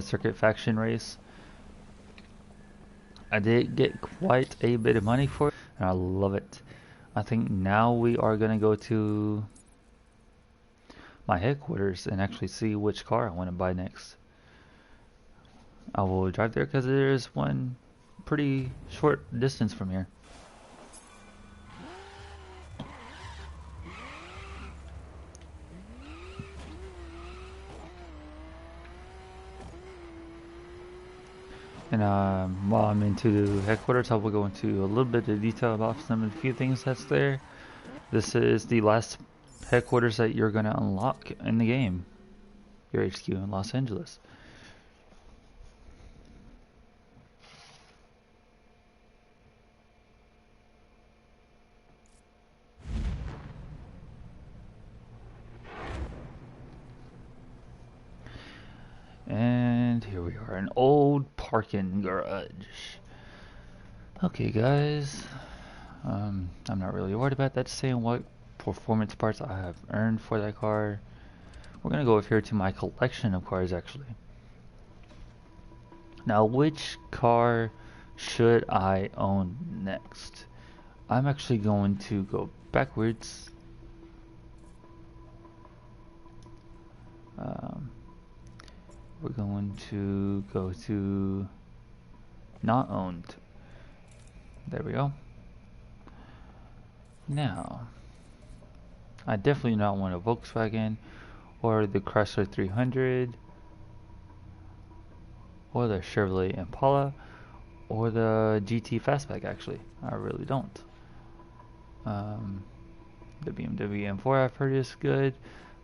circuit faction race. I did get quite a bit of money for it, and I love it. I think now we are going to go to my headquarters and actually see which car I want to buy next. I will drive there because there's one pretty short distance from here. And while I'm into the headquarters, I will go into a little bit of detail about some of the few things that's there. This is the last headquarters that you're going to unlock in the game. Your HQ in Los Angeles. And here we are, an old parking garage. Okay guys, I'm not really worried about that, saying what performance parts I have earned for that car. We're gonna go over here to my collection of cars actually. Now which car should I own next? I'm actually going to go backwards. We're going to go to not owned. There we go. Now, I definitely do not want a Volkswagen or the Chrysler 300 or the Chevrolet Impala or the GT Fastback actually. I really don't. The BMW M4 I've heard is good,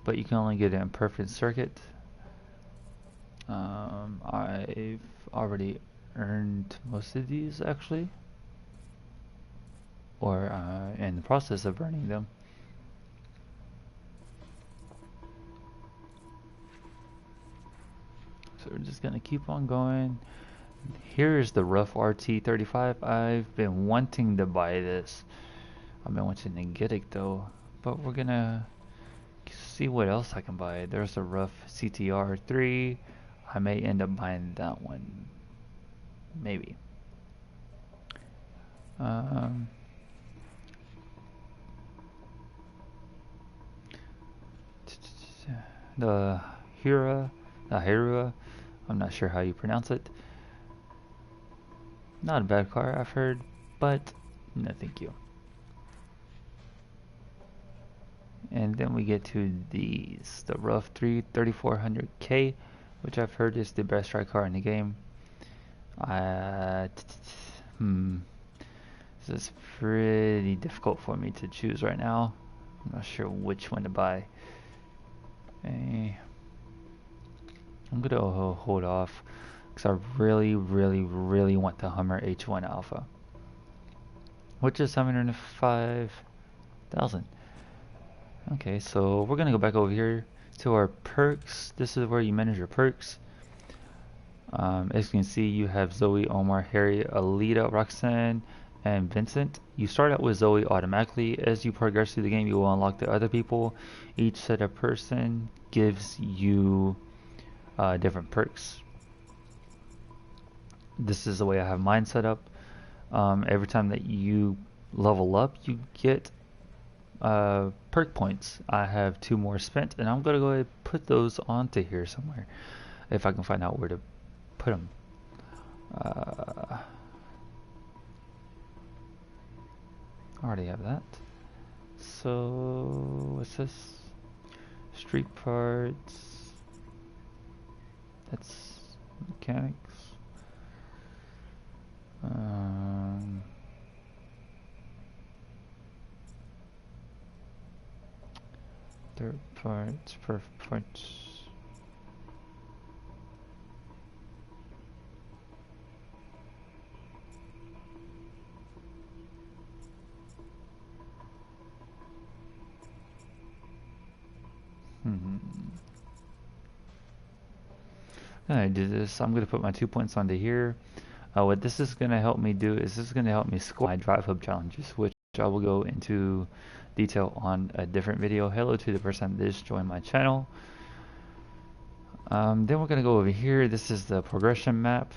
but you can only get it in perfect circuit. I've already earned most of these actually, or in the process of earning them. So we're just gonna keep on going. Here's the rough RT35. I've been wanting to buy this. I've been wanting to get it though, but we're gonna see what else I can buy. There's a rough CTR3. I may end up buying that one. Maybe. The Hirua, I'm not sure how you pronounce it. Not a bad car, I've heard, but no thank you. And then we get to these, the rough 3400K, which I've heard is the best ride car in the game. This is pretty difficult for me to choose right now. I'm not sure which one to buy. I'm gonna hold off because I really want the Hummer H1 Alpha, which is 705,000. Okay, so we're gonna go back over here to our perks. This is where you manage your perks. As you can see, you have Zoe, Omar, Harry, Alita, Roxanne, and Vincent. You start out with Zoe automatically. As you progress through the game, you will unlock the other people. Each set of person gives you different perks. This is the way I have mine set up. Every time that you level up, you get perk points. I have 2 more spent, and I'm gonna go ahead and put those onto here somewhere if I can find out where to put them. I already have that. So what's this? Street parts. That's mechanics. Third parts, perfect parts. I do this. I'm going to put my 2 points onto here. What this is going to help me do is this is going to help me score my drive hub challenges, which I will go into detail on a different video. Hello to the person that just joined my channel. Then we're gonna go over here. This is the progression map.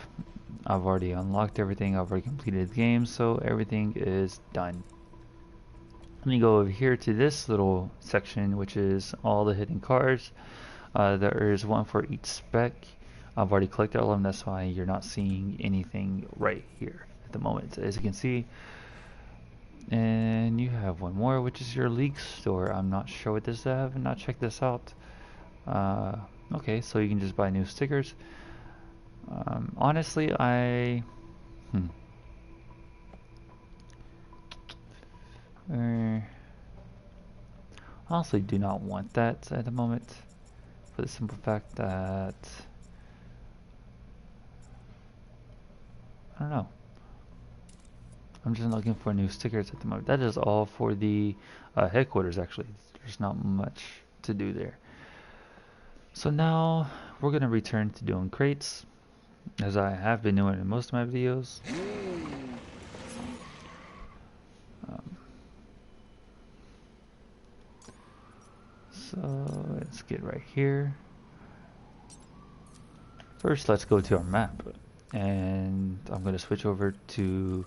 I've already unlocked everything. I've already completed the game, so everything is done. Let me go over here to this little section, which is all the hidden cards. There is one for each spec. I've already collected all of them. That's why you're not seeing anything right here at the moment, as you can see. And you have one more, which is your league store. I'm not sure what this is. I have not checked this out. Okay, so you can just buy new stickers. Honestly, I honestly do not want that at the moment, for the simple fact that I don't know. I'm just looking for new stickers at the moment. That is all for the headquarters, actually. There's not much to do there. So now we're going to return to doing crates, as I have been doing in most of my videos. So let's get right here. First, let's go to our map, and I'm going to switch over to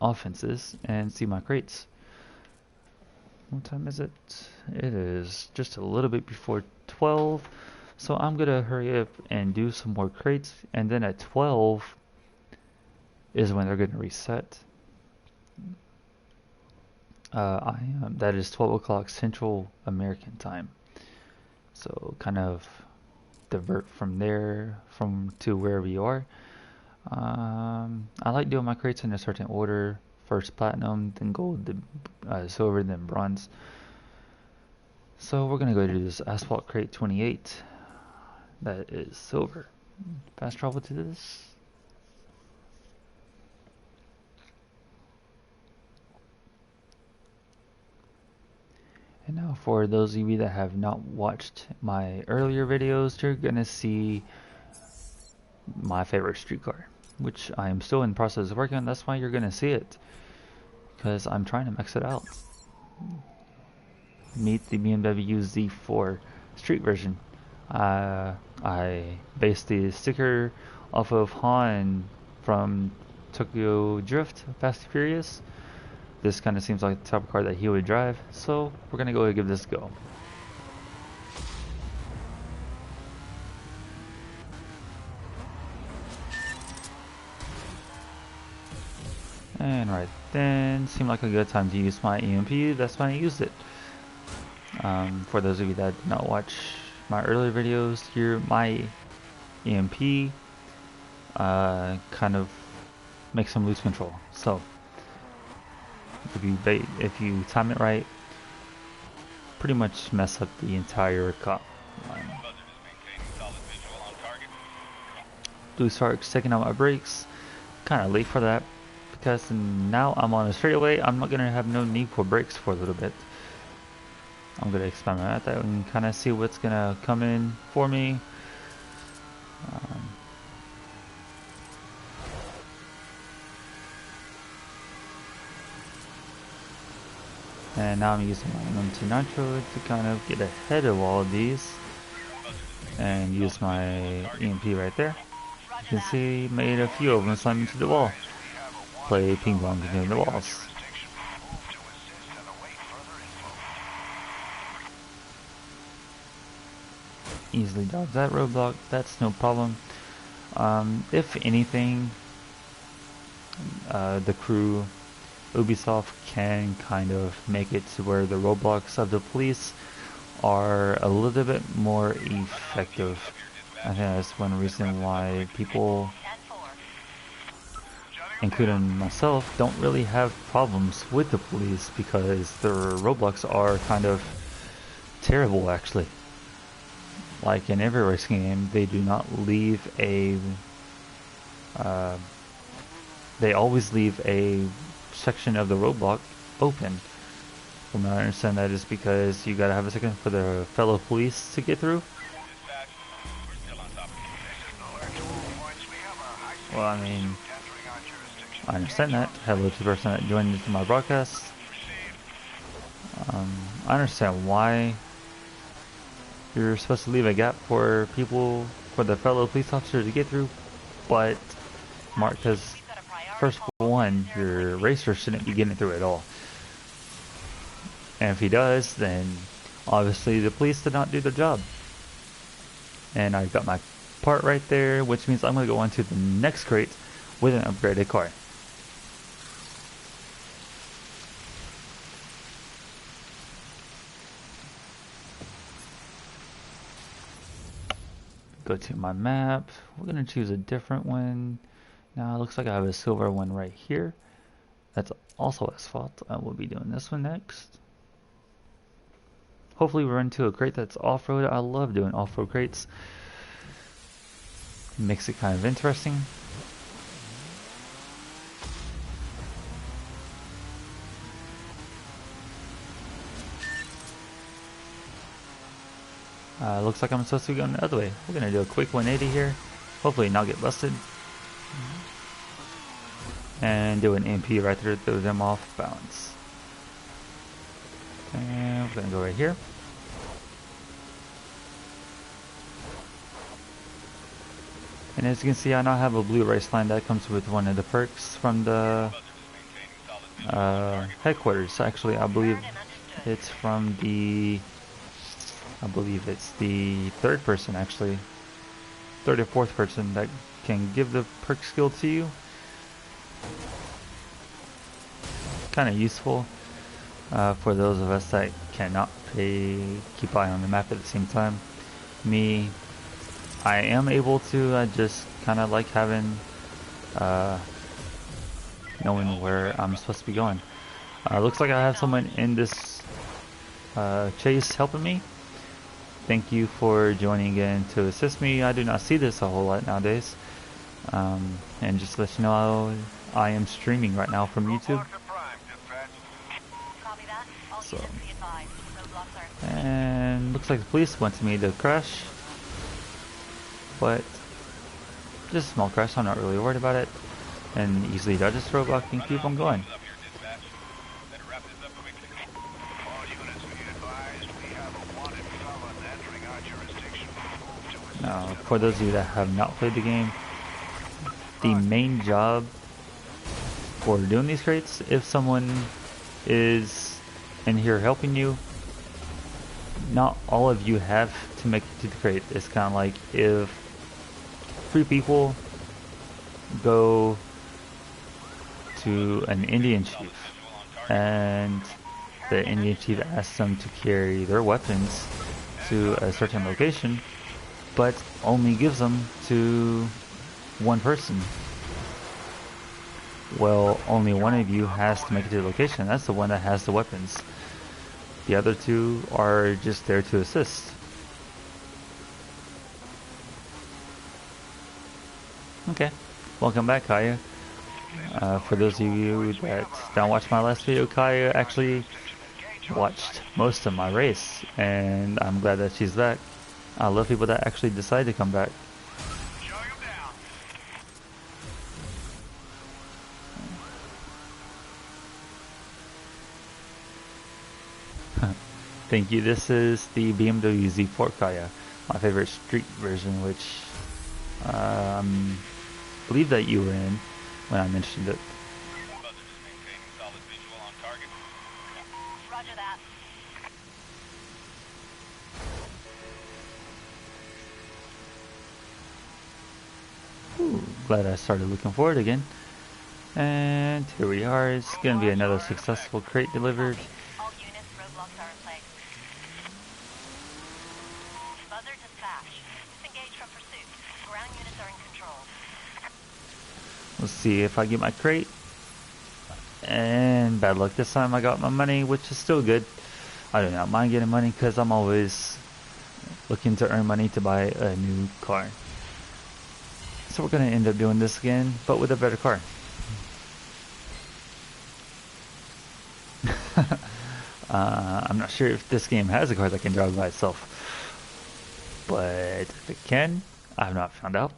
offenses and see my crates. What time is it? It is just a little bit before 12, so I'm gonna hurry up and do some more crates, and then at 12 is when they're gonna reset. That is 12 o'clock Central American time, so kind of divert from there to wherever you are. I like doing my crates in a certain order: first platinum, then gold, then silver, then bronze. So we're gonna go to this asphalt crate 28. That is silver. Fast travel to this. And now for those of you that have not watched my earlier videos, you're gonna see my favorite streetcar, which I am still in the process of working on. That's why you're gonna see it, because I'm trying to max it out. Meet the BMW Z4 street version. I based the sticker off of Han from Tokyo Drift, Fast and Furious. This kind of seems like the type of car that he would drive, so we're gonna go ahead and give this a go. And right then, seemed like a good time to use my EMP. That's why I used it. For those of you that did not watch my earlier videos, here my EMP kind of makes them lose control. So if you time it right, pretty much mess up the entire cop line. Do start checking out my brakes. Kind of late for that, because now I'm on a straightaway. I'm not gonna have no need for brakes for a little bit. I'm gonna experiment at that and kind of see what's gonna come in for me. And now I'm using my M2 Nitro to kind of get ahead of all of these and use my EMP right there. You can see, made a few of them slam into the wall. Play ping pong between the walls. Easily dodge that roadblock, that's no problem. If anything, the crew, Ubisoft, can kind of make it to where the roadblocks of the police are a little bit more effective. I think that's one reason why people, including myself, don't really have problems with the police, because their roadblocks are kind of terrible, actually. Like in every racing game, they do not leave a they always leave a section of the roadblock open. From what I understand, that is because you gotta have a second for the fellow police to get through. Well, I mean, I understand that. Hello to the person that joined into my broadcast. I understand why You're supposed to leave a gap for people, for the fellow police officers to get through, but Mark has, first one, your racer shouldn't be getting through at all. And if he does, then obviously the police did not do their job. And I got my part right there, which means I'm going to go on to the next crate with an upgraded car. Go to my map. We're going to choose a different one. Now it looks like I have a silver one right here. That's also asphalt. I will be doing this one next. Hopefully we run into a crate that's off-road. I love doing off-road crates. Makes it kind of interesting. Looks like I'm supposed to be going the other way. We're going to do a quick 180 here. Hopefully not get busted. And do an MP right there to throw them off balance. And we're going to go right here. And as you can see, I now have a blue race line that comes with one of the perks from the headquarters. Actually, I believe it's from the... I believe it's the third person, actually. Third or fourth person that can give the perk skill to you. Kind of useful for those of us that cannot keep eye on the map at the same time. Me, I am able to. I just kind of like having knowing where I'm supposed to be going. Looks like I have someone in this chase helping me. Thank you for joining in to assist me. I do not see this a whole lot nowadays. And just to let you know, I am streaming right now from YouTube. So, and looks like the police wanted me to crash, but just a small crash. I'm not really worried about it, and easily dodge this roadblock and keep on going. Now, for those of you that have not played the game, the main job for doing these crates, if someone is in here helping you, not all of you have to make it to the crate. It's kind of like if 3 people go to an Indian chief and the Indian chief asks them to carry their weapons to a certain location, but only gives them to one person. Well, only one of you has to make it to the location. That's the one that has the weapons. The other 2 are just there to assist. Okay, welcome back, Kaya. For those of you that don't watch my last video, Kaya actually watched most of my race, and I'm glad that she's back. I love people that actually decide to come back. Thank you. This is the BMW Z4 Kaya, my favorite street version, which I believe that you were in when I mentioned it. Roger that. Ooh, glad I started looking forward again. And here we are. It's going to be another successful crate delivered. All units, roadblocks are in place. Buzzer dispatch. Disengage from pursuit. Ground units are in control. Let's see if I get my crate. And bad luck this time, I got my money, which is still good. I do not mind getting money because I'm always looking to earn money to buy a new car. So we're going to end up doing this again, but with a better car. I'm not sure if this game has a car that can drive by itself, but if it can, I have not found out.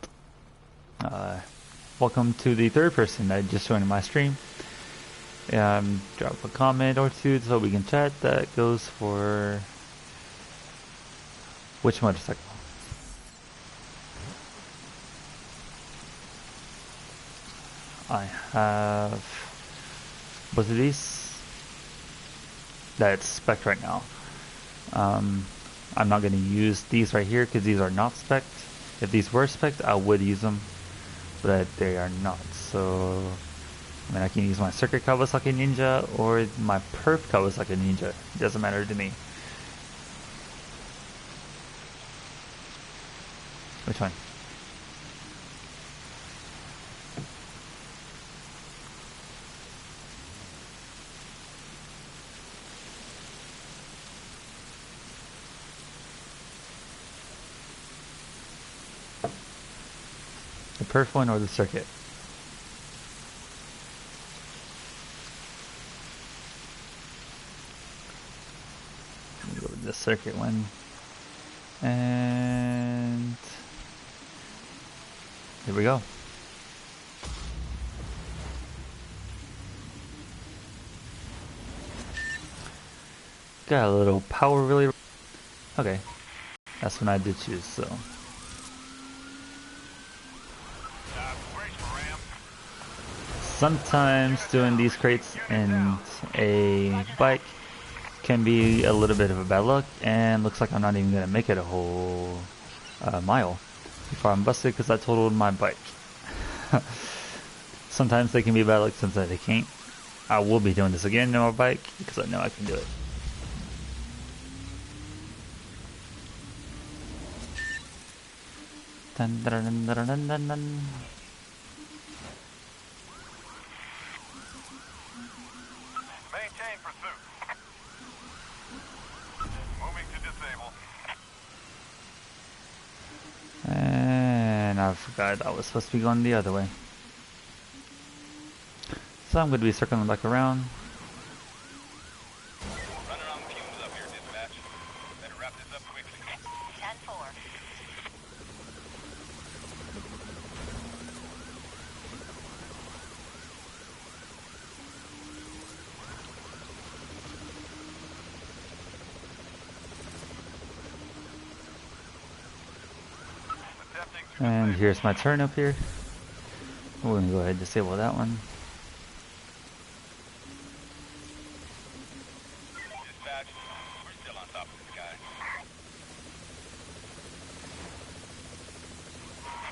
Welcome to the third person that just joined my stream. Drop a comment or 2 so we can chat. That goes for Which motorcycle? I have both of these. That's spec right now. I'm not going to use these right here because these are not spec. If these were spec, I would use them, but they are not. So, I mean, I can use my Circuit Kawasaki Ninja or my Perf Kawasaki Ninja. It doesn't matter to me. Which one? The Perf one or the Circuit? Let me go with the Circuit one. And here we go. Got a little power really. Okay, that's when I did choose. So sometimes doing these crates in a bike can be a little bit of a bad luck, and looks like I'm not even gonna make it a whole mile before I'm busted because I totaled my bike. Sometimes they can be bad luck, sometimes they can't. I will be doing this again on my bike because I know I can do it. Dun, dun, dun, dun, dun, dun, dun. Maintain pursuit. Moving to disable. And I forgot I was supposed to be going the other way. So I'm going to be circling back around. Running on fumes up here, dispatch. Better wrap this up quickly. 10-4. And here's my turn up here. We're going to go ahead and disable that one. Dispatch, we're still on top of this guy.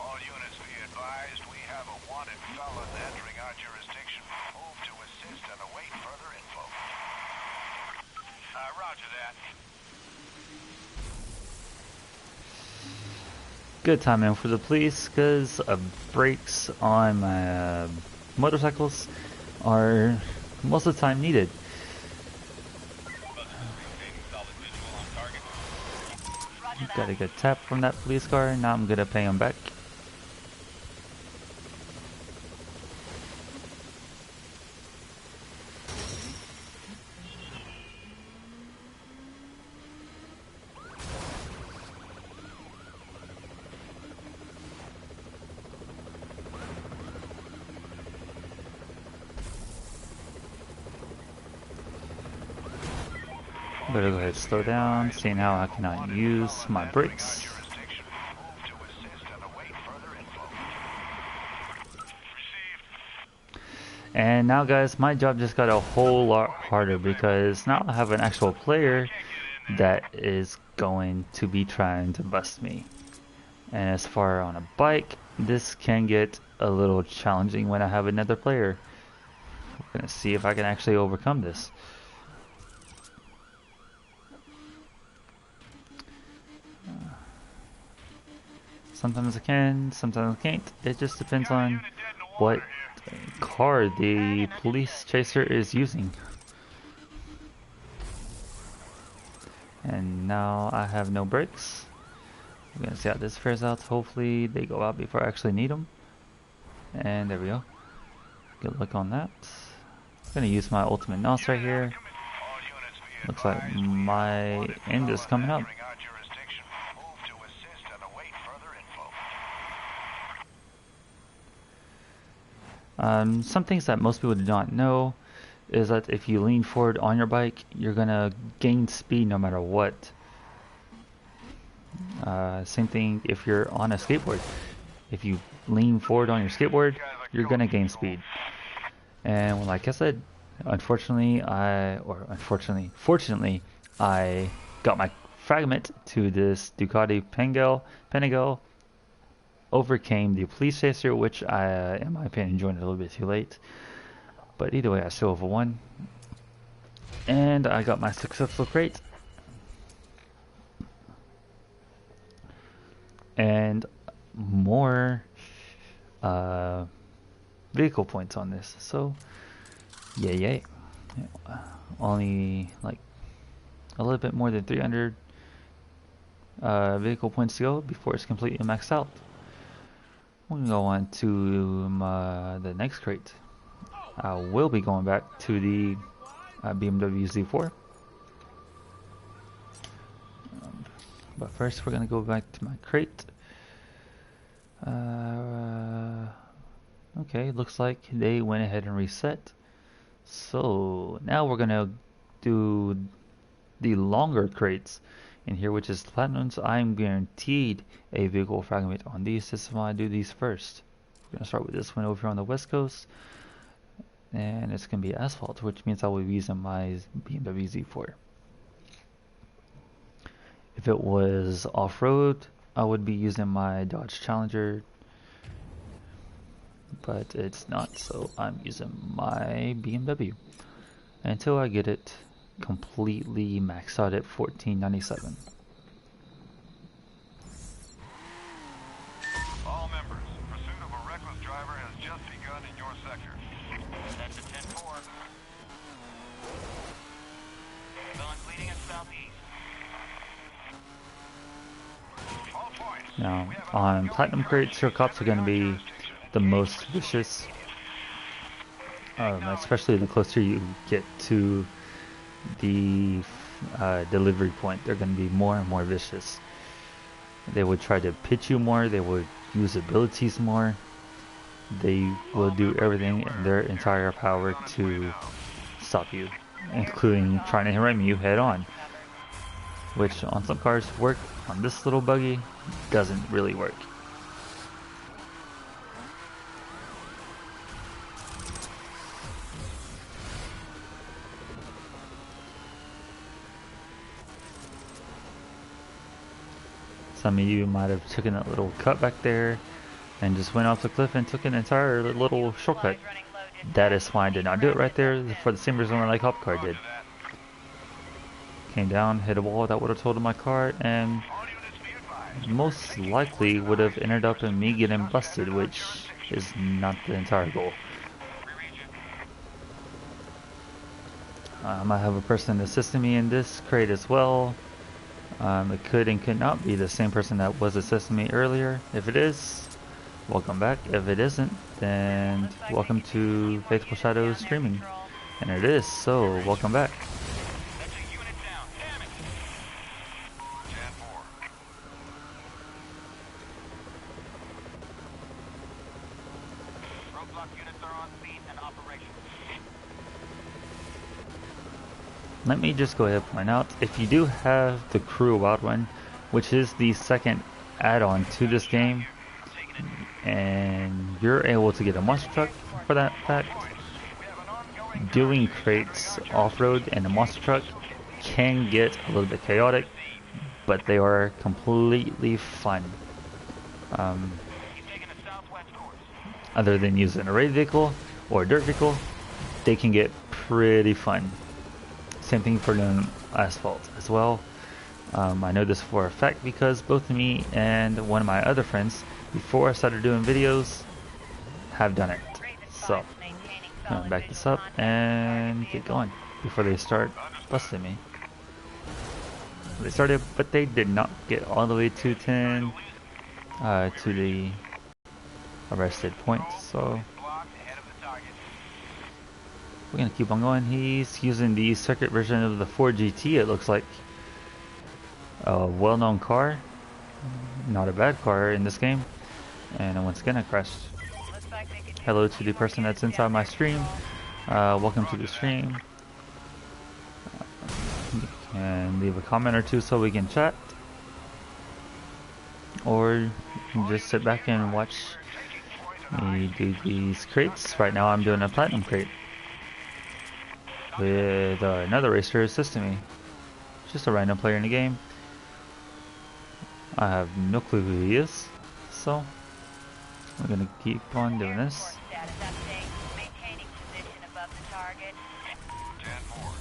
All units be advised, we have a wanted felon entering our jurisdiction. Move to assist and await further info. Roger that. Good timing for the police because brakes on my motorcycles are most of the time needed. Got a good tap from that police car. Now I'm gonna pay him back. Better go ahead and slow down, seeing how I cannot use my brakes. And now guys, my job just got a whole lot harder because now I have an actual player that is going to be trying to bust me. And as far on a bike, this can get a little challenging when I have another player. We're gonna see if I can actually overcome this. Sometimes I can, sometimes I can't. It just depends on what car the police chaser is using. And now I have no brakes. We're gonna see how this fares out. Hopefully they go out before I actually need them. And there we go. Good luck on that. I'm gonna use my ultimate NOS right here. Looks like my end is coming up. Some things that most people do not know is that if you lean forward on your bike, you're gonna gain speed no matter what. Same thing if you're on a skateboard. If you lean forward on your skateboard, you're gonna gain speed. And like I said, fortunately, I got my fragment to this Ducati Panigale, overcame the police chaser, which I, in my opinion, joined a little bit too late. But either way, I still over won. And I got my successful crate. And more vehicle points on this. So, yay. Only like a little bit more than 300 vehicle points to go before it's completely maxed out. We're going to go on to the next crate. I will be going back to the BMW Z4. But first we're going to go back to my crate. Okay, looks like they went ahead and reset. So now we're going to do the longer crates in here, which is platinums. I'm guaranteed a vehicle fragment on these. This is why I do these first. We're going to start with this one over here on the west coast. And it's going to be asphalt, which means I will be using my BMW Z4. If it was off-road, I would be using my Dodge Challenger, but it's not, so I'm using my BMW until I get it completely maxed out at $14.97. All members, pursuit of a reckless driver has just begun in your sector. That's a 10-4. Villains leading us southeast. All points. Now, on platinum crates, your cops are going to be the most vicious, especially the closer you get to the delivery point. They're going to be more and more vicious. They would try to pitch you more. They would use abilities more. They will do everything in their entire power to stop you, including trying to ram you head on, which on some cars work. On this little buggy, doesn't really work. Some of you might have taken that little cut back there and just went off the cliff and took an entire little shortcut. That is why I did not do it right there, for the same reason my cop car did. Came down, hit a wall that would have totaled my car, and most likely would have ended up in me getting busted, which is not the entire goal. I might have a person assisting me in this crate as well. It could and could not be the same person that was assisting me earlier. If it is, welcome back. If it isn't, then welcome to FaithfulShadow's streaming. And it is, so welcome back. Let me just go ahead and point out, if you do have the Crew Wild Run, which is the second add-on to this game, and you're able to get a monster truck for that fact, doing crates off-road and a monster truck can get a little bit chaotic, but they are completely fun. Other than using a raid vehicle or a dirt vehicle, they can get pretty fun. Same thing for doing asphalt as well. I know this for a fact because both me and one of my other friends, before I started doing videos, have done it. So, I'm gonna back this up and get going before they start busting me. They started, but they did not get all the way to 10 to the arrested point. So we're gonna keep on going. He's using the circuit version of the Ford GT. It looks like a well-known car, not a bad car in this game. And once again, I crashed. Hello to the person that's inside my stream. Welcome to the stream. You can leave a comment or two so we can chat. or you can just sit back and watch me do these crates. Right now I'm doing a platinum crate with another racer assisting me. Just a random player in the game. I have no clue who he is, so we're gonna keep on doing this. Status update. Maintaining position above the target. 10-4.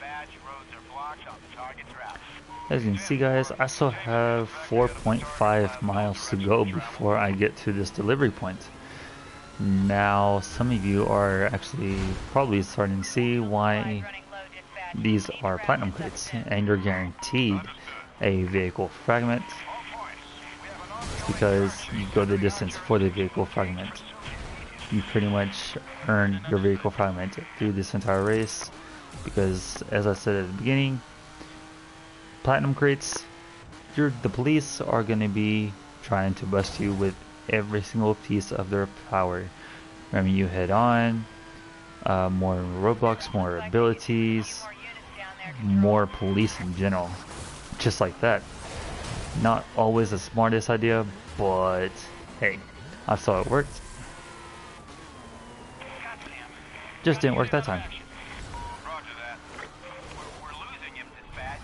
Badge roads are blocked on the target's route. As you can see, guys, I still have 4.5 miles to go before I get to this delivery point. Now, some of you are actually probably starting to see why these are platinum crates, and you're guaranteed a vehicle fragment. It's because you go the distance for the vehicle fragment. You pretty much earn your vehicle fragment through this entire race, because as I said at the beginning, platinum crates, the police are going to be trying to bust you with every single piece of their power. I mean, you head on, more roadblocks, more abilities, more police in general. Just like that. Not always the smartest idea, but hey, I saw it worked. Just didn't work that time. Roger that. We're losing him, dispatch.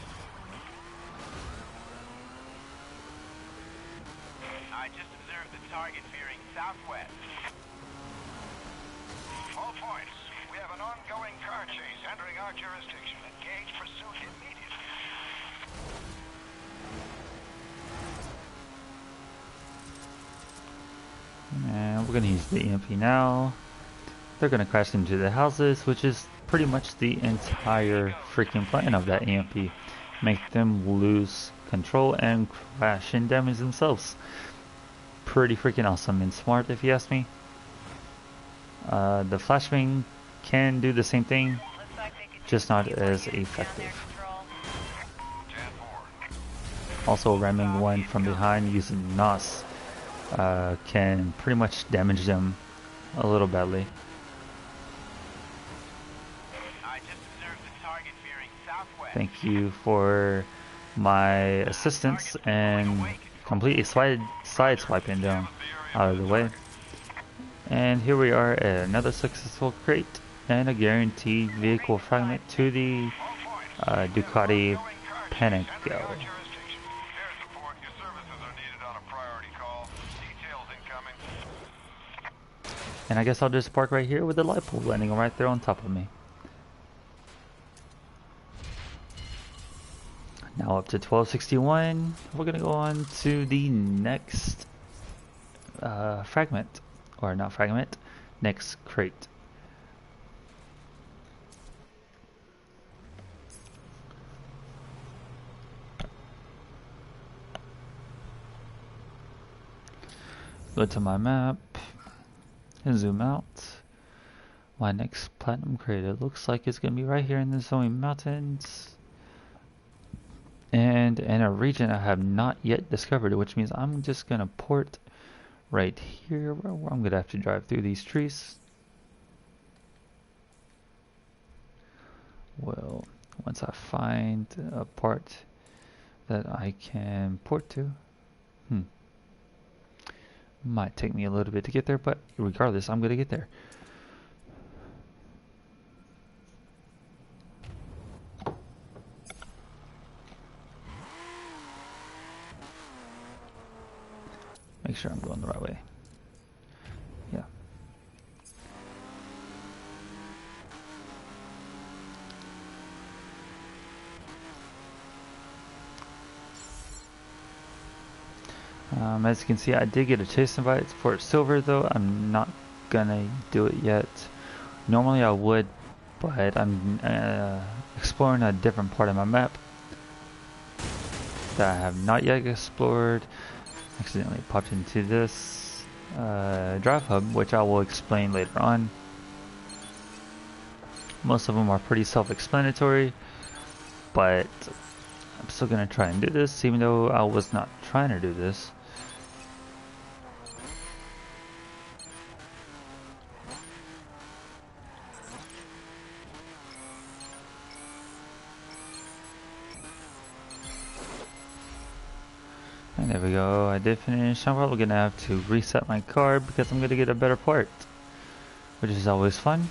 I just observed the target veering southwest. All points. We have an ongoing car chase entering our jurisdiction. Engage pursuit immediately. And we're gonna use the EMP now. They're gonna crash into the houses, which is pretty much the entire freaking plan of that EMP. Make them lose control and crash and damage themselves. Pretty freaking awesome and smart, if you ask me. The flashbang can do the same thing, just not as effective. Also, ramming one from behind using NOS can pretty much damage them a little badly. Thank you for my assistance and completely sideswiping them out of the way. And here we are at another successful crate and a guaranteed vehicle fragment to the Ducati Panago. And I guess I'll just park right here with the light pole landing right there on top of me. Now up to 1261, we're gonna go on to the next fragment, or not fragment, next crate. Go to my map and zoom out. My next platinum crate, it looks like it's gonna be right here in the Zoe Mountains. And in a region I have not yet discovered, which means I'm just gonna port right here where I'm gonna have to drive through these trees. Well, once I find a part that I can port to, might take me a little bit to get there, but regardless, I'm gonna get there. Make sure I'm going the right way. Yeah. As you can see, I did get a chase invite for silver, though. I'm not gonna do it yet. Normally I would, but I'm exploring a different part of my map that I have not yet explored. Accidentally popped into this drive hub, which I will explain later on. Most of them are pretty self-explanatory, but I'm still gonna try and do this, even though I was not trying to do this. And there we go, I did finish. I'm probably gonna have to reset my card because I'm gonna get a better part, which is always fun.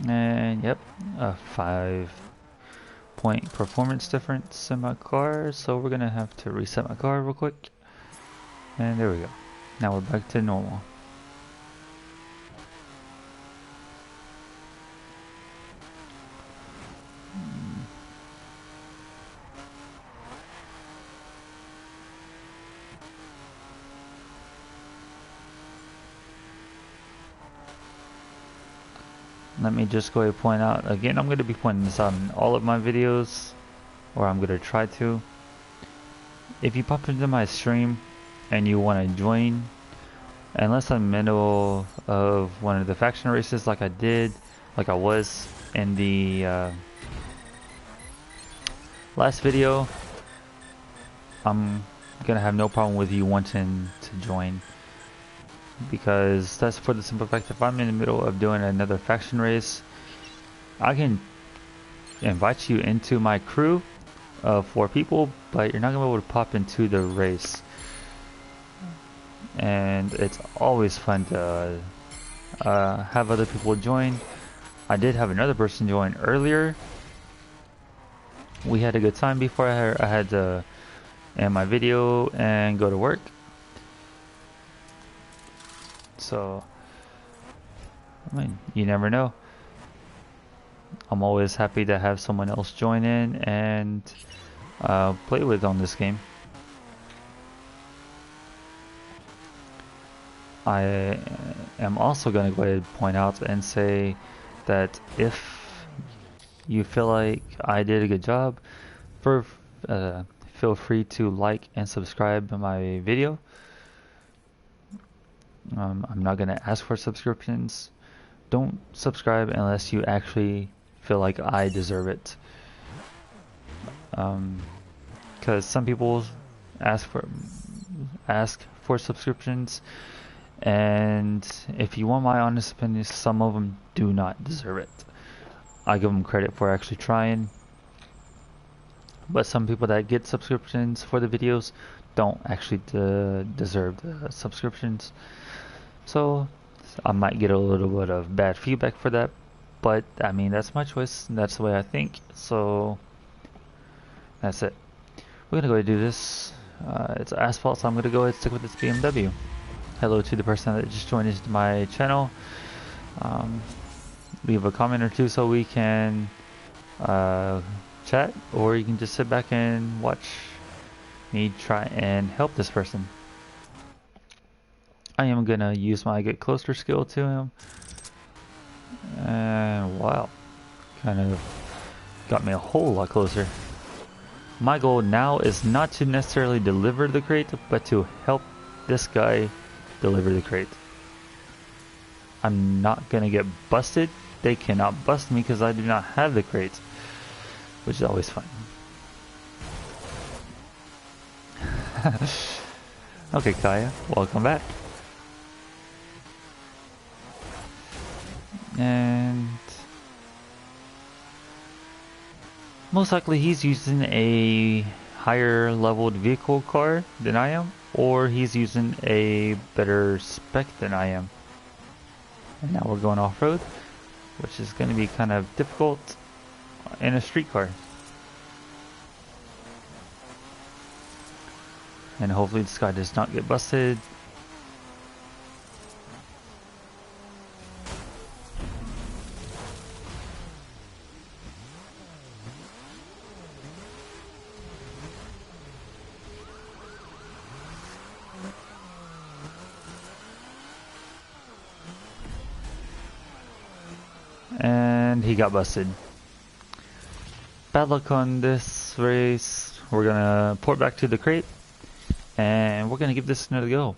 And yep, a 5-point performance difference in my car, so we're gonna have to reset my car real quick. And there we go. Now we're back to normal. Let me just go ahead and point out, again, I'm going to be pointing this out in all of my videos, or I'm going to try to. If you pop into my stream and you want to join, unless I'm in the middle of one of the faction races like I was in the last video, I'm going to have no problem with you wanting to join. Because that's for the simple fact, if I'm in the middle of doing another faction race, I can invite you into my crew of 4 people, but you're not going to be able to pop into the race. And it's always fun to have other people join. I did have another person join earlier. We had a good time before I had to end my video and go to work. So, I mean, you never know. I'm always happy to have someone else join in and play with on this game. I am also going to go ahead and point out and say that if you feel like I did a good job, feel free to like and subscribe to my video. I'm not going to ask for subscriptions. Don't subscribe unless you actually feel like I deserve it. Because some people ask for subscriptions, and if you want my honest opinion, some of them do not deserve it. I give them credit for actually trying, but some people that get subscriptions for the videos don't actually deserve the subscriptions. So I might get a little bit of bad feedback for that, but I mean, that's my choice, and that's the way I think, so that's it. We're gonna go ahead and do this. It's asphalt, so I'm gonna go ahead and stick with this BMW. Hello to the person that just joined into my channel. Leave a comment or two so we can chat, or you can just sit back and watch me try and help this person. I am gonna use my get closer skill to him, and wow, kind of got me a whole lot closer. My goal now is not to necessarily deliver the crate, but to help this guy deliver the crate. I'm not gonna get busted. They cannot bust me because I do not have the crate, which is always fun. Okay, Kaya, welcome back. And most likely he's using a higher leveled vehicle car than I am, or he's using a better spec than I am. And now we're going off-road, which is going to be kind of difficult in a street car. And hopefully this guy does not get busted. And he got busted. Bad luck on this race. We're gonna port back to the crate, and we're gonna give this another go.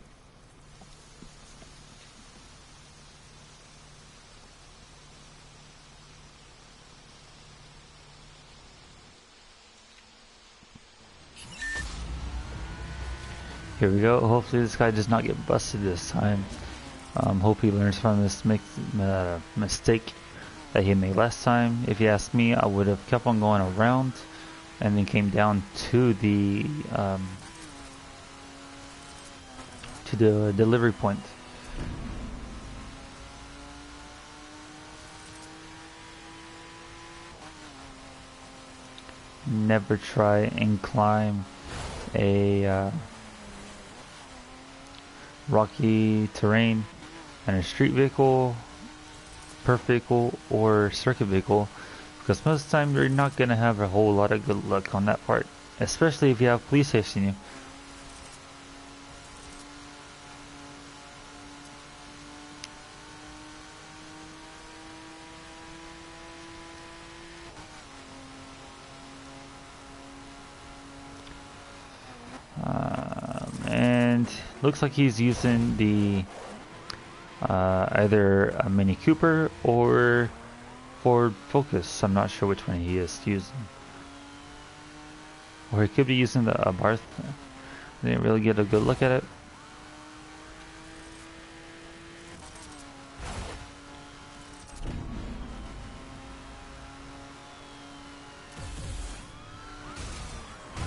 Here we go. Hopefully this guy does not get busted this time. Hope he learns from this mistake that he made last time. If you ask me, I would have kept on going around and then came down to the delivery point. Never try and climb a rocky terrain in a street vehicle, perf vehicle, or circuit vehicle, because most of the time you're not going to have a whole lot of good luck on that part, especially if you have police chasing you. And looks like he's using the either a Mini Cooper or Ford Focus. I'm not sure which one he is using. Or he could be using the Barth. I didn't really get a good look at it.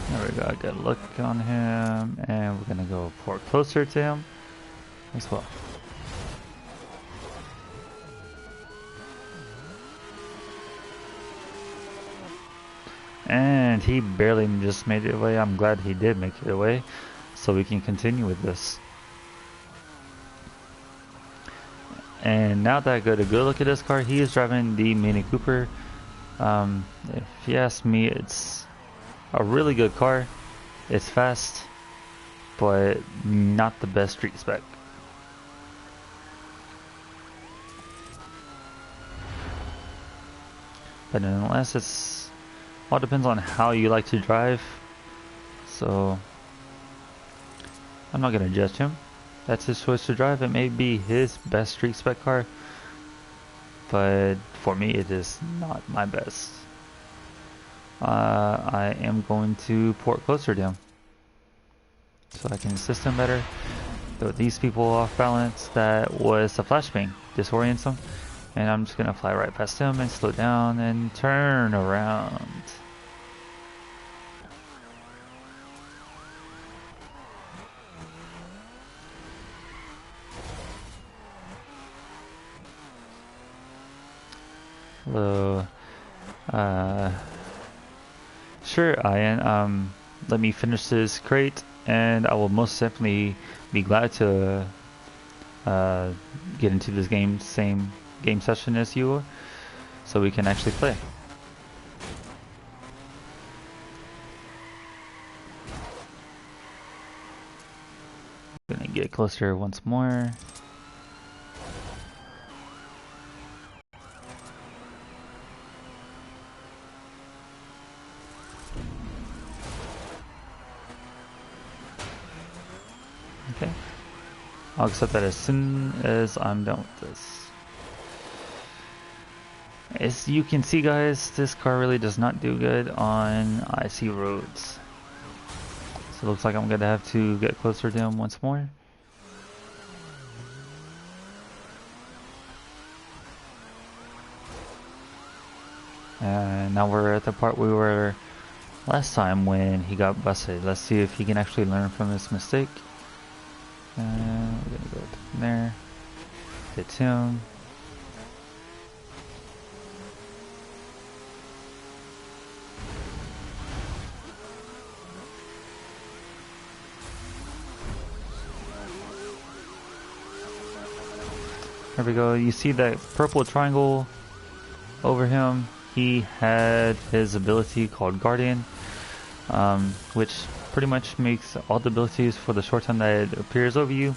There we go, a good look on him, and we're gonna go port closer to him as well. And he barely just made it away. I'm glad he did make it away, so we can continue with this. And now that I got a good look at this car, he is driving the Mini Cooper. If you ask me, it's a really good car. It's fast, but not the best street spec. But nonetheless, it's all depends on how you like to drive. So I'm not gonna judge him. That's his choice to drive. It may be his best street spec car, but for me, it is not my best. I am going to port closer to him so I can assist him better. Throw these people off balance. That was a flashbang. Disorients them. And I'm just going to fly right past him and slow down and turn around. Hello. Sure, Ian. Let me finish this crate, and I will most definitely be glad to get into this game, same game session as you are, so we can actually play. Gonna get closer once more. Okay. I'll accept that as soon as I'm done with this. As you can see, guys, this car really does not do good on icy roads. So it looks like I'm gonna have to get closer to him once more. And now we're at the part we were last time when he got busted. Let's see if he can actually learn from this mistake. We're gonna go from there. Hit him. There we go. You see that purple triangle over him? He had his ability called Guardian, which pretty much makes all the abilities for the short time that it appears over you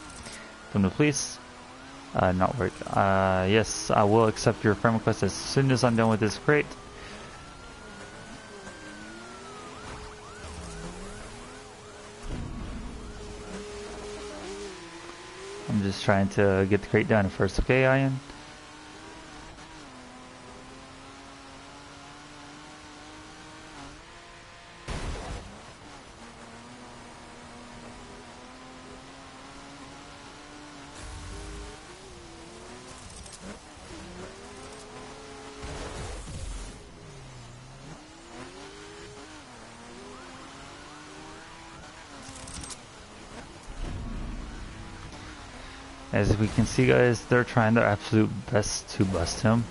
from the police not work. Yes, I will accept your friend request as soon as I'm done with this crate. I'm just trying to get the crate done first, okay, Ian? As we can see, guys, they're trying their absolute best to bust him.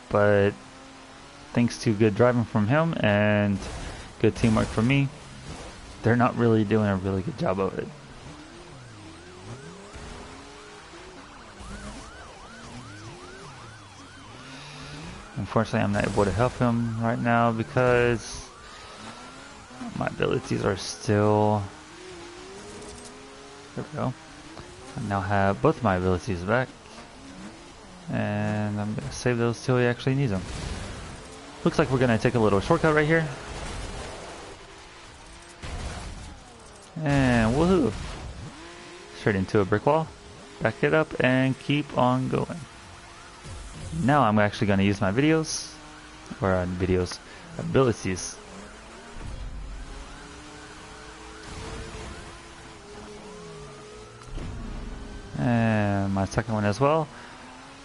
But thanks to good driving from him and good teamwork from me, they're not really doing a really good job of it. Unfortunately, I'm not able to help him right now because my abilities are still... There we go. I now have both my abilities back. And I'm going to save those till he actually needs them. Looks like we're going to take a little shortcut right here. And woohoo! Straight into a brick wall. Back it up and keep on going. Now I'm actually going to use my abilities. And my second one as well.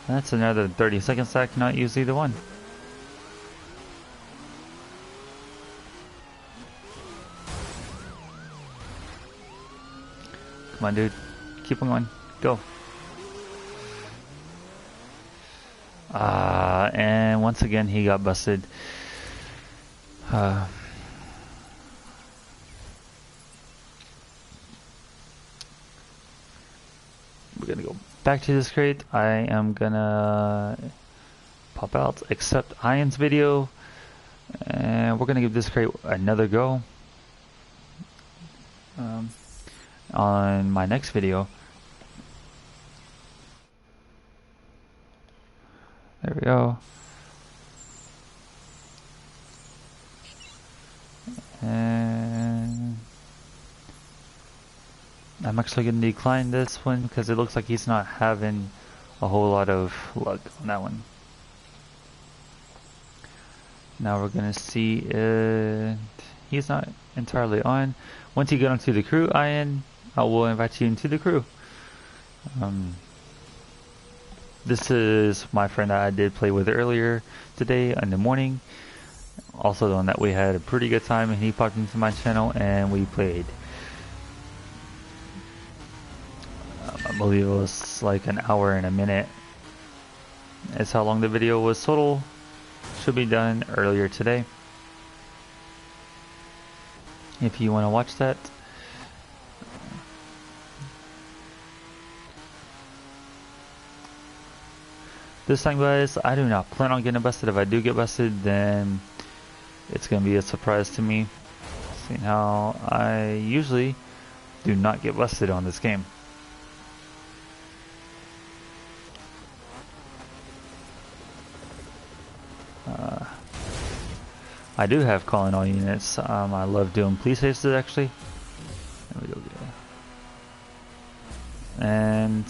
That's another 30 seconds I cannot use either one. Come on, dude. Keep on going. Go. And once again he got busted. We're gonna go back to this crate. I am gonna pop out, accept Ian's video, and we're gonna give this crate another go on my next video. There we go. And I'm actually going to decline this one because it looks like he's not having a whole lot of luck on that one. Now we're going to see he's not entirely on. Once you get onto the crew, Ian, I will invite you into the crew. This is my friend that I did play with earlier today in the morning. Also the one that we had a pretty good time, and he popped into my channel and we played. I believe it was like an hour and a minute. That's how long the video was total. Should be done earlier today. If you want to watch that. This time, guys, I do not plan on getting busted. If I do get busted, then it's going to be a surprise to me, seeing how I usually do not get busted on this game. I do have calling all units. I love doing police chases, actually. There we go. And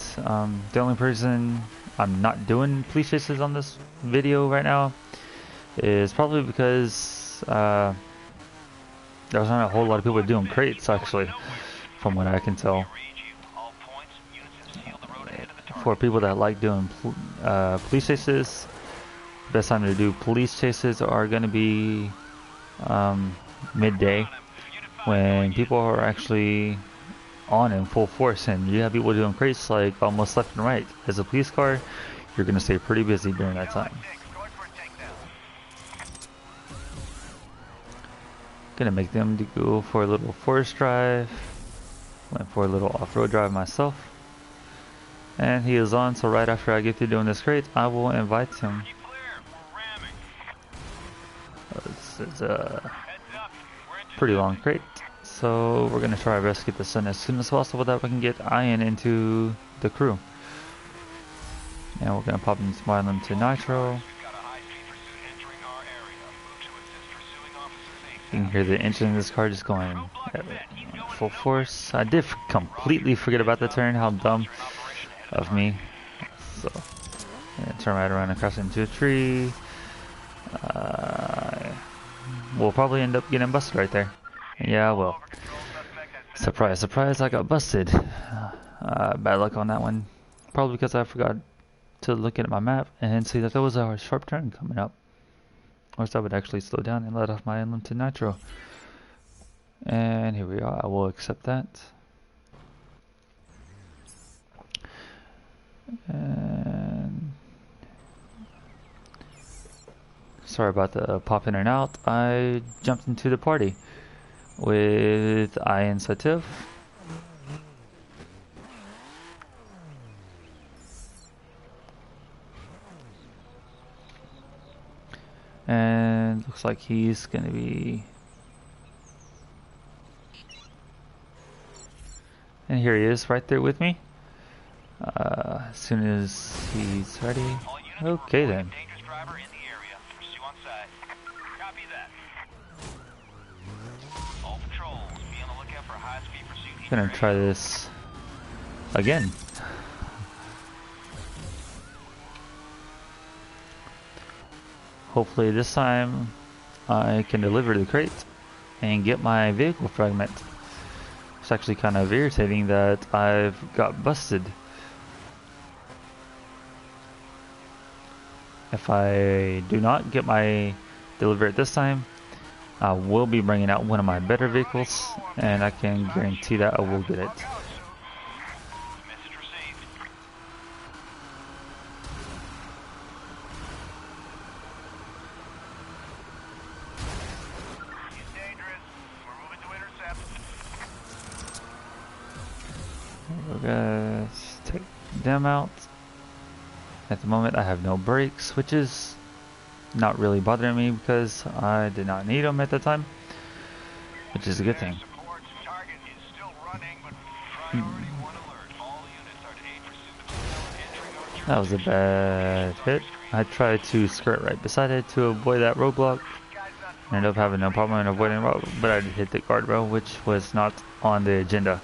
the only person I'm not doing police chases on this video right now is probably because there's not a whole lot of people doing crates, actually, from what I can tell. For people that like doing police chases, best time to do police chases are going to be midday, when people are actually on in full force, and you have people doing crates like almost left and right. As a police car, you're going to stay pretty busy during that time. Gonna make them to go for a little forest drive. Went for a little off-road drive myself. And he is on, so right after I get through doing this crate, I will invite him. This is a pretty long crate, so we're gonna try our best to get this done as soon as possible, that we can get Ian into the crew. And we're gonna pop into my island to Nitro. You can hear the engine in this car just going at full force. I did completely forget about the turn, how dumb of me. So, turn right around and crash into a tree. We'll probably end up getting busted right there. Yeah, well, surprise, surprise, I got busted. Bad luck on that one. Probably because I forgot to look at my map and see that there was a sharp turn coming up. Or else I would actually slow down and let off my unlimited nitro. And here we are. I will accept that. And sorry about the pop in and out. I jumped into the party with I and Sativ. And looks like he's gonna be, and here he is right there with me. As soon as he's ready. Okay then. Gonna try this again. Hopefully this time I can deliver the crate and get my vehicle fragment. It's actually kind of irritating that I've got busted. If I do not get my deliver it this time, I will be bringing out one of my better vehicles, and I can guarantee that I will get it. We're gonna take them out. At the moment I have no brakes, which is not really bothering me because I did not need them at the time, which is a good thing. That was a bad hit. I tried to skirt right beside it to avoid that roadblock. Ended up having no problem in avoiding the road, but I did hit the guardrail, which was not on the agenda.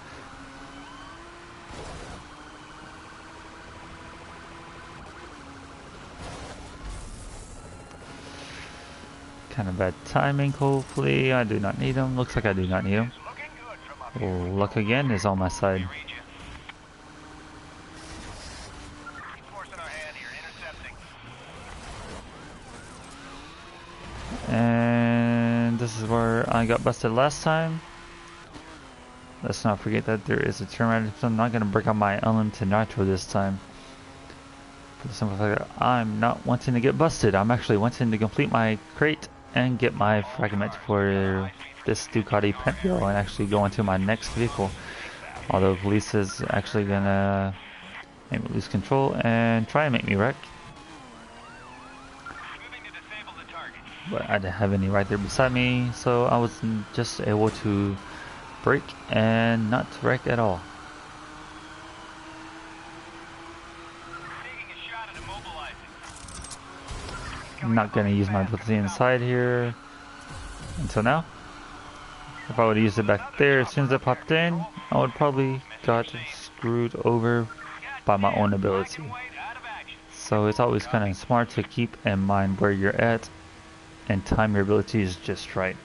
Kind of bad timing, hopefully. I do not need them. Looks like I do not need them. Luck again is on my side. And this is where I got busted last time. Let's not forget that there is a turn. I'm not going to break out my unlimited nitro this time. For the simple fact that I'm not wanting to get busted. I'm actually wanting to complete my crate and get my fragment for this Ducati Pentwheel and actually go into my next vehicle. Although police is actually going to make me lose control and try and make me wreck. But I didn't have any right there beside me, so I was just able to brake and not wreck at all. I'm not going to use my ability inside here until now. If I would have used it back there as soon as I popped in, I would probably got screwed over by my own ability. So it's always kind of smart to keep in mind where you're at and time your abilities just right.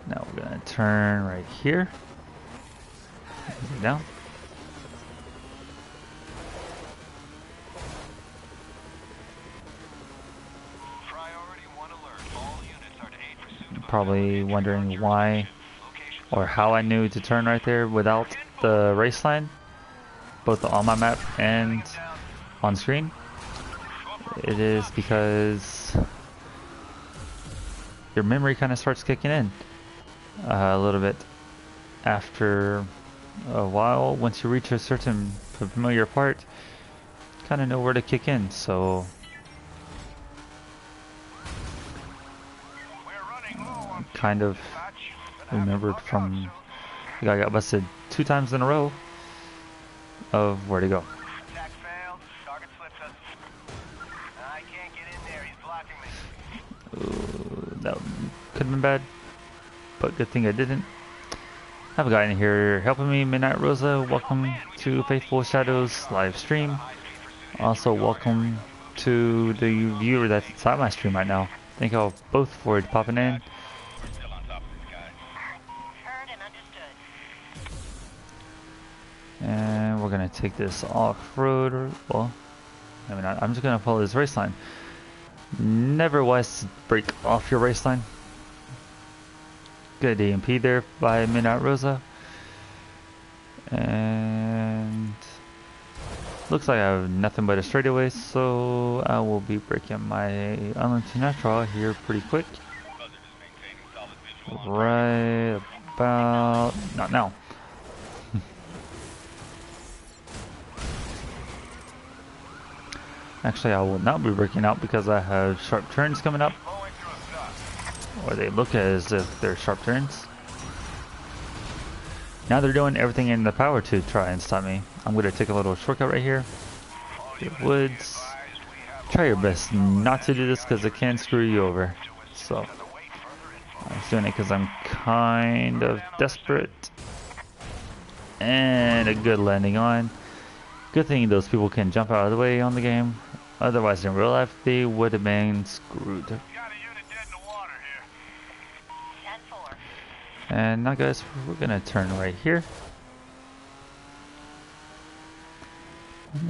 Now we're going to turn right here. Down. Probably wondering why or how I knew to turn right there without the race line, both on my map and on screen. It is because your memory kind of starts kicking in a little bit after a while. Once you reach a certain familiar part, kind of know where to kick in. So kind of remembered from the guy got busted 2 times in a row of where to go. Ooh, that could have been bad, but good thing I didn't. I have a guy in here helping me, Midnight Rosa. Welcome to Faithful Shadow's live stream. Also welcome to the viewer that's inside my stream right now. Thank y'all both for popping in. And we're gonna take this off-road. Well, I mean, I'm just gonna follow this race line. Never wise to break off your race line. Good EMP there by Midnight Rosa. And Looks like I have nothing but a straightaway, so I will be breaking my unlimited natural here pretty quick. Right about... not now. Actually, I will not be breaking out because I have sharp turns coming up. Or they look as if they're sharp turns. Now they're doing everything in the power to try and stop me. I'm going to take a little shortcut right here. The woods. Try your best not to do this because it can screw you over. So, I'm doing it because I'm kind of desperate. And a good landing on. Good thing those people can jump out of the way on the game. Otherwise, in real life, they would have been screwed. And now, guys, we're gonna turn right here.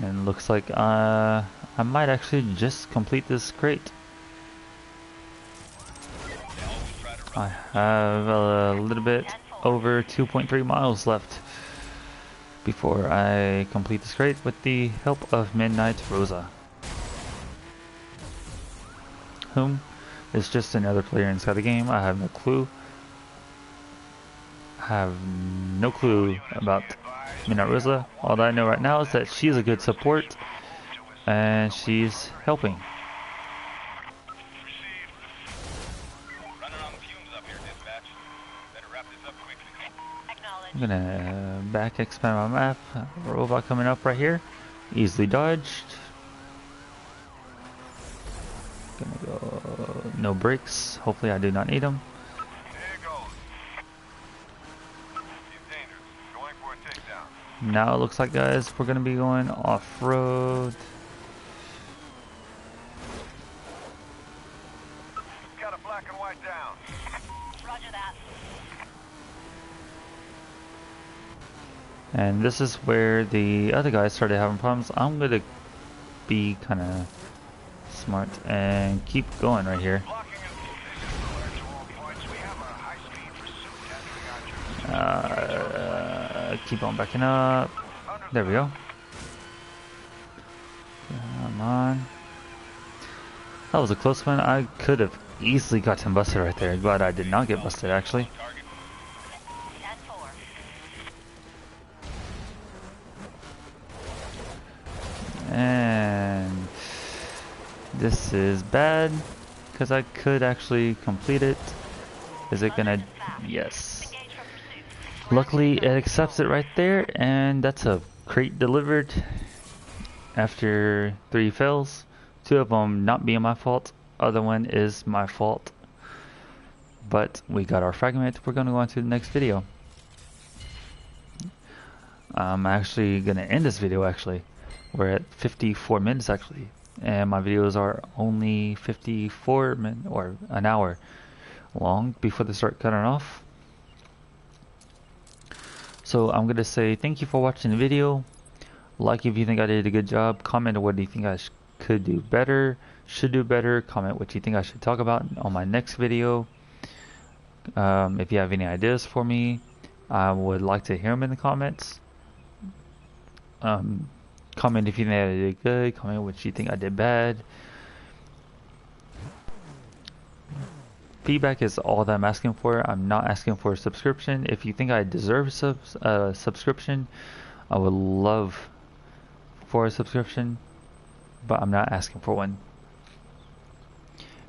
And looks like I might actually just complete this crate. I have a little bit over 2.3 miles left before I complete this crate with the help of Midnight Rosa, whom is just another player inside the game. I have no clue. Have no clue about Midnight Rosa. All that I know right now is that she's a good support and she's helping. I'm gonna back expand my map. Robot coming up right here. Easily dodged. Gonna go no brakes. Hopefully I do not need them. Now it looks like, guys, we're gonna be going off-road. Got a black and white down. Roger that. And this is where the other guys started having problems. I'm gonna be kind of smart and keep going right here. Keep on backing up. There we go. Come on. That was a close one. I could have easily gotten busted right there. Glad I did not get busted, actually. And this is bad because I could actually complete it. Is it gonna? Yes. Luckily, it accepts it right there, and that's a crate delivered after 3 fails. 2 of them not being my fault. Other one is my fault. But we got our fragment. We're gonna go on to the next video. I'm actually gonna end this video. Actually, we're at 54 minutes actually, and my videos are only 54 minutes or an hour long before they start cutting off. So I'm gonna say thank you for watching the video. Like if you think I did a good job. Comment what do you think I could do better, should do better. Comment what you think I should talk about on my next video. If you have any ideas for me, I would like to hear them in the comments. Comment if you think I did good. Comment what you think I did bad. Feedback is all that I'm asking for. I'm not asking for a subscription. If you think I deserve a subscription, I would love for a subscription, but I'm not asking for one.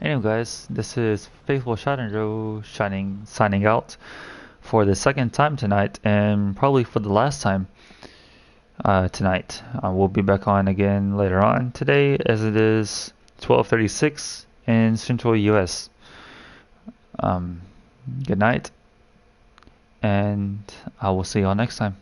Anyway, guys, this is FaithfulShadow's signing out for the second time tonight, and probably for the last time tonight. We'll be back on again later on today, as it is 12:36 in Central US. Good night, and I will see y'all next time.